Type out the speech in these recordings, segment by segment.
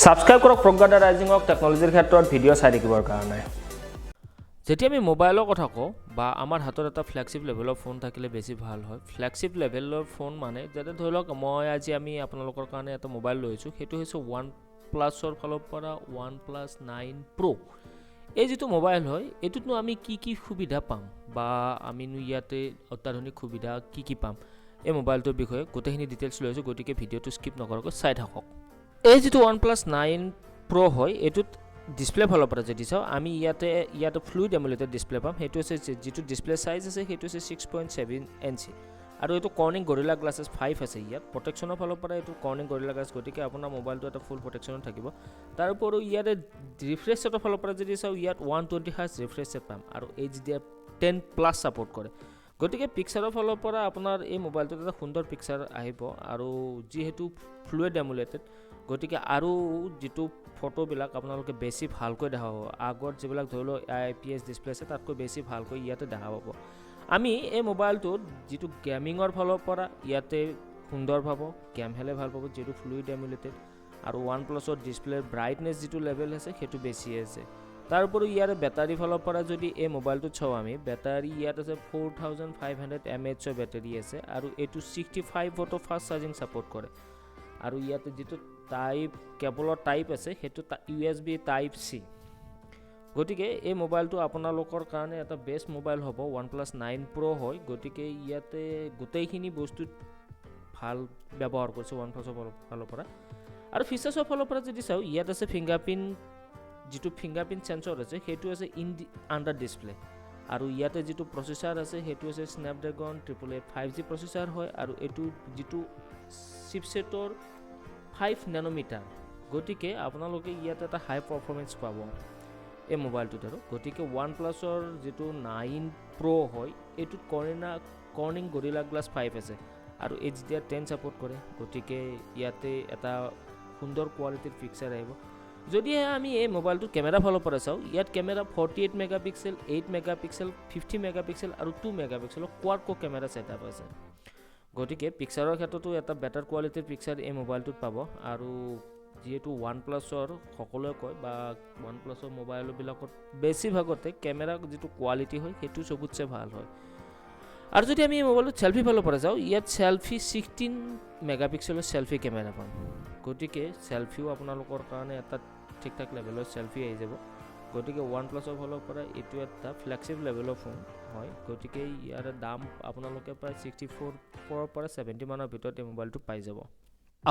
Subscribe কৰক প্ৰজ্ঞাদা ৰাইজিঙক টেকনলজিৰ ক্ষেত্ৰত video' চাই থাকিবৰ কাৰণে। যেতিয়া আমি মোবাইলৰ কথা কওঁ বা আমাৰ হাতত এটা ফ্লেগশ্বিপ লেভেলৰ ফোন থাকিলে বেছি ভাল হয়। ফ্লেগশ্বিপ লেভেলৰ ফোন মানে যাতে ধৰি লওক আমি আপোনালোকৰ কাৰণে এটা মোবাইল লৈছোঁ, সেইটো হৈছে OnePlusৰ ফালৰ পৰা OnePlus 9 Pro। এই যিটো মোবাইল হয় এইটোতনো আমি কি সুবিধা পাম বা আমিনো ইয়াতে অত্যাধুনিক সুবিধা কি পাম, এই মোবাইলটোৰ বিষয়ে গোটেইখিনি ডিটেইলছ লৈছোঁ, গতিকে ভিডিঅ'টো স্কিপ নকৰাকৈ চাই থাকক। এই যিটো OnePlus 9 Pro হয় এইটোত ডিসপ্লে ফালৰ পৰা যদি চাওঁ আমি ইয়াতে ফ্লুইড এমুলেটেড ডিসপ্লে পাম। সেইটো হৈছে যিটো ডিসপ্লে সাইজ আছে সেইটো হৈছে 6.7 ইঞ্চি আৰু এইটো কৰ্নিং গৰিলা গ্লাছেছ 5 আছে। ইয়াত প্ৰটেকশ্যনৰ ফালৰ পৰা এইটো কৰ্নিং গৰিলা গ্লাছ, গতিকে আপোনাৰ মোবাইলটো এটা ফুল প্ৰটেকশ্যনত থাকিব। তাৰ উপৰিও ইয়াতে ৰিফ্ৰেছ ৰেটৰ ফালৰ পৰা যদি চাওঁ ইয়াত 120 হাৰ্জ ৰিফ্ৰেছ ৰেট পাম আৰু HDR10+ ছাপোৰ্ট কৰে। গতিকে পিকচাৰৰ ফালৰ পৰা আপোনাৰ এই মোবাইলটোত এটা সুন্দৰ পিকচাৰ আহিব আৰু যিহেতু ফ্লুইড এমুলেটেড গতিকে আৰু যিটো ফটোবিলাক আপোনালোকে বেছি ভালকৈ দেখা পাব। আগত যিবিলাক ধৰি লওক IPS ডিসপ্লে আছে তাতকৈ বেছি ভালকৈ ইয়াতে দেখা পাব। আমি এই মোবাইলটোত যিটো গেমিঙৰ ফালৰ পৰা ইয়াতে সুন্দৰ পাব, গেম খেলে ভাল পাব যিহেতু ফ্লুইড এমুলেটেড আৰু OnePlusৰ ডিসপ্লেৰ ব্ৰাইটনেছ যিটো লেভেল আছে সেইটো বেছি আছে। তাৰ উপৰিও ইয়াৰ বেটাৰী ফালৰ পৰা যদি এই মোবাইলটোত চাওঁ আমি, বেটাৰী ইয়াত আছে 4500 mAh বেটাৰী আছে আৰু এইটো 65 watt ফাষ্ট চাৰ্জিং ছাপোৰ্ট কৰে আৰু ইয়াতে যিটো কেবলৰ টাইপ আছে সেইটো USB টাইপ C। গতিকে এই মোবাইলটো আপোনালোকৰ কাৰণে এটা বেষ্ট মোবাইল হ'ব। OnePlus 9 Pro হয়, গতিকে ইয়াতে গোটেইখিনি বস্তু ভাল ব্যৱহাৰ কৰিছে OnePlusৰ ফালৰ পৰা। আৰু ফিচাৰ্ছৰ ফালৰ পৰা যদি চাওঁ ইয়াত আছে ফিংগাৰপ্ৰিণ্ট সেন্সৰ আছে সেইটো আছে আণ্ডাৰ ডিসপ্লে আৰু ইয়াতে যিটো প্ৰচেছৰ আছে সেইটো আছে স্নেপড্ৰেগন 888 5G প্ৰচেছৰ হয় আৰু এইটো যিটো চিপছেটৰ 5 nanometer, গতিকে আপোনালোকে ইয়াতে এটা হাই পাৰফৰ্মেন্স পাব এই মোবাইলটোত। আৰু গতিকে OnePlusৰ যিটো 9 Pro হয় এইটোত কৰ্নিং গৰিলা গ্লাছ 5 আছে আৰু HDR10 ছাপোৰ্ট কৰে। গতিকে ইয়াতে এটা সুন্দৰ কোৱালিটিৰ পিকচাৰ আহিব। যদিহে আমি এই মোবাইলটোৰ কেমেৰা ফালৰ পৰা চাওঁ, ইয়াত কেমেৰা 48 মেগাপিক্সেল, 8 মেগাপিক্সেল, 50 মেগাপিক্সেল আৰু 2 মেগাপিক্সেলৰ কোৱাড কোৰ কেমেৰা ছেটআপ আছে। গতিকে পিকচাৰৰ ক্ষেত্ৰতো এটা বেটাৰ কোৱালিটিৰ পিকচাৰ এই মোবাইলটোত পাব আৰু যিহেতু OnePlusৰ সকলোৱে কয় বা OnePlusৰ মোবাইলবিলাকত বেছিভাগতে কেমেৰা যিটো কোৱালিটি হয় সেইটো চবতছে ভাল হয়। আৰু যদি আমি এই মোবাইলটোত চেলফি ফালৰ পৰা যাওঁ, ইয়াত চেলফি 16 মেগাপিক্সেলৰ চেলফি কেমেৰা পাম। গতিকে চেলফিও আপোনালোকৰ কাৰণে এটা ঠিক ঠাক লেভেলৰ চেলফি আহি যাব। গতিকে OnePlusৰ ফালৰ পৰা এইটো এটা ফ্লেগশ্বিপ লেভেলৰ ফোন হয়। গতিকে ইয়াৰ দাম আপোনালোকে প্ৰায় 64 পৰা 70 মানৰ ভিতৰত এই মোবাইলটো পাই যাব।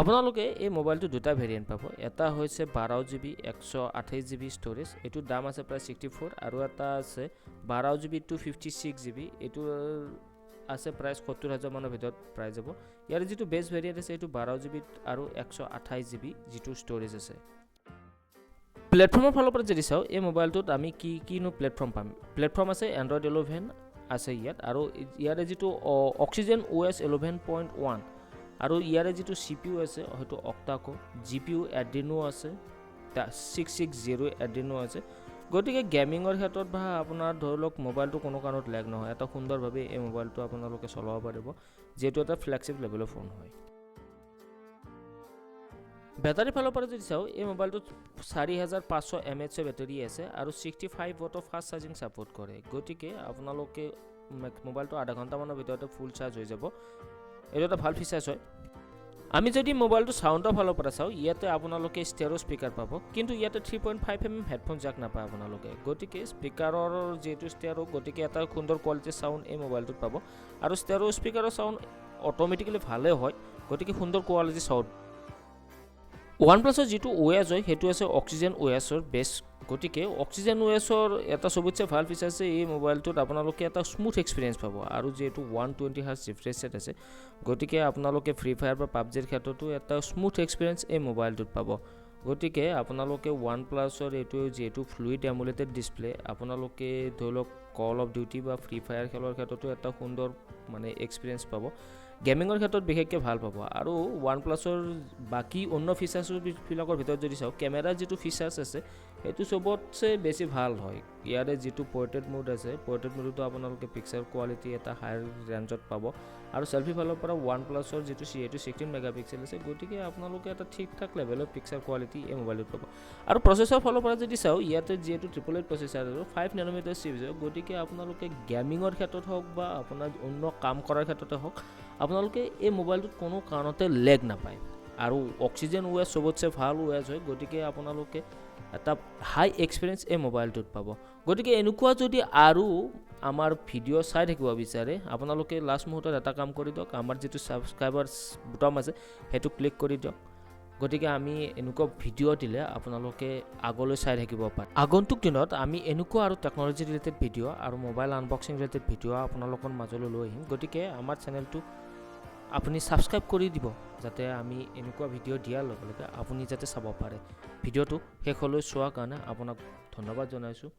আপোনালোকে এই মোবাইলটো দুটা ভেৰিয়েণ্ট পাব। এটা হৈছে 12GB 128GB ষ্ট'ৰেজ, এইটোৰ দাম আছে প্ৰায় 64 আৰু এটা আছে 12GB 256GB, এইটো আছে প্ৰায় 70,000 মানৰ ভিতৰত পাই যাব। ইয়াৰ যিটো বেষ্ট ভেৰিয়েণ্ট আছে এইটো 12GB আৰু 128GB যিটো ষ্ট'ৰেজ আছে। প্লেটফৰ্মৰ ফালৰ পৰা যদি চাওঁ এই মোবাইলটোত আমি কিনো প্লেটফৰ্ম পাম। প্লেটফৰ্ম আছে Android 11 আছে ইয়াত আৰু ইয়াৰে যিটো OxygenOS 11.1 আৰু ইয়াৰে যিটো CPU আছে হয়তো অক্টাকো, GPU Adreno আছে 660 Adreno আছে। গতিকে গেমিঙৰ ক্ষেত্ৰত বা আপোনাৰ ধৰি লওক মোবাইলটো কোনো কাৰণত লেগ নহয়, এটা সুন্দৰভাৱে এই মোবাইলটো আপোনালোকে চলাব পাৰিব যিহেতু এটা ফ্লেগশ্বিপ লেভেলৰ ফোন হয়। বেটাৰী ফালৰ পৰা যদি চাওঁ এই মোবাইলটোত 4500 mAh বেটাৰী আছে আৰু 65 watt ফাষ্ট চাৰ্জিং ছাপোৰ্ট কৰে। গতিকে আপোনালোকে মোবাইলটো আধা ঘণ্টামানৰ ভিতৰতে ফুল চাৰ্জ হৈ যাব। এইটো এটা ভাল ফিচাৰ্ছ হয়। আমি যদি মোবাইলটো চাউণ্ডৰ ফালৰ পৰা চাওঁ ইয়াতে আপোনালোকে ষ্টেৰিঅ' স্পীকাৰ পাব, কিন্তু ইয়াতে 3.5mm হেডফোন জাক নাপায় আপোনালোকে। গতিকে স্পীকাৰৰ যিহেতু ষ্টেৰিঅ', গতিকে এটা সুন্দৰ কোৱালিটিৰ চাউণ্ড এই মোবাইলটোত পাব আৰু ষ্টেৰিঅ' স্পীকাৰৰ চাউণ্ড অট'মেটিকেলি ভালেই হয়, গতিকে সুন্দৰ কোৱালিটিৰ চাউণ্ড। OnePlusৰ যিটো OS হয় সেইটো আছে OxygenOSৰ বেষ্ট। গতিকে OxygenOSৰ এটা চবতছে ভাল ফিচাৰ আছে এই মোবাইলটোত আপোনালোকে এটা স্মুথ এক্সপিৰিয়েঞ্চ পাব আৰু যিহেতু 120 হাৰ্জ ৰিফ্ৰেছ ৰেট আছে, গতিকে আপোনালোকে ফ্ৰী ফায়াৰ বা পাবজিৰ ক্ষেত্ৰতো এটা স্মুথ এক্সপিৰিয়েঞ্চ এই মোবাইলটোত পাব। গতিকে আপোনালোকে OnePlusৰ এইটো যিহেতু ফ্লুইড এমুলেটেড ডিসপ্লে, আপোনালোকে ধৰি লওক কল অফ ডিউটি বা ফ্ৰী ফায়াৰ খেলৰ ক্ষেত্ৰতো এটা সুন্দৰ মানে এক্সপিৰিয়েঞ্চ পাব গেমিঙৰ ক্ষেত্ৰত বিশেষকৈ ভাল পাব আৰু OnePlusৰ বাকী অন্য ফিচাৰ্ছবিলাকৰ ভিতৰত যদি চাওঁ কেমেৰাৰ যিটো ফিচাৰ্ছ আছে সেইটো চবতছে বেছি ভাল হয় ইয়াৰে যিটো পৰ্ট্ৰেইট মোড আছে পৰ্ট্ৰেইট মোডতো আপোনালোকে পিক্সাৰ কোৱালিটি এটা হাই ৰেঞ্জত পাব আৰু সেলফি ফালৰ পৰা OnePlusৰ যিটো এইটো 16 মেগাপিক্সেল আছে গতিকে আপোনালোকে এটা ঠিক ঠাক লেভেলৰ পিক্সাৰ কোৱালিটি এই মোবাইলত পাব আৰু প্ৰচেছৰ ফালৰ পৰা যদি চাওঁ ইয়াতে যিহেতু 888 প্ৰচেছৰ আৰু 5 নেনোমিটাৰ চিপ আছে গতিকে আপোনালোকে গেমিঙৰ ক্ষেত্ৰত হওক বা আপোনাৰ অন্য কাম কৰাৰ ক্ষেত্ৰতে হওক আপোনালোকে এই মোবাইলটোত কোনো কাৰণতে লেগ নাপায় আৰু OxygenOS চবতছে ভাল OS হয় গতিকে আপোনালোকে এটা হাই এক্সপিৰিয়েঞ্চ এই মোবাইলটোত পাব গতিকে এনেকুৱা যদি আৰু আমাৰ ভিডিঅ' চাই থাকিব বিচাৰে আপোনালোকে লাষ্ট মুহূৰ্তত এটা কাম কৰি দিয়ক আমাৰ যিটো ছাবস্ক্ৰাইবাৰ্ছ বুটাম আছে সেইটো ক্লিক কৰি দিয়ক গতিকে আমি এনেকুৱা ভিডিঅ' দিলে আপোনালোকে আগলৈ চাই থাকিব পাৰে আগন্তুক দিনত আমি এনেকুৱা আৰু টেকন'লজি ৰিলেটেড ভিডিঅ' আৰু মোবাইল আনবক্সিং ৰিলেটেড ভিডিঅ' আপোনালোকৰ মাজলৈ লৈ আহিম গতিকে আমাৰ চেনেলটো আপুনি সাবস্ক্ৰাইব কৰি দিব যাতে আমি এনেকুৱা ভিডিঅ' দিয়াৰ লগে লগে আপুনি যাতে চাব পাৰে ভিডিঅ'টো শেষলৈ চোৱাৰ কাৰণে আপোনাক ধন্যবাদ জনাইছোঁ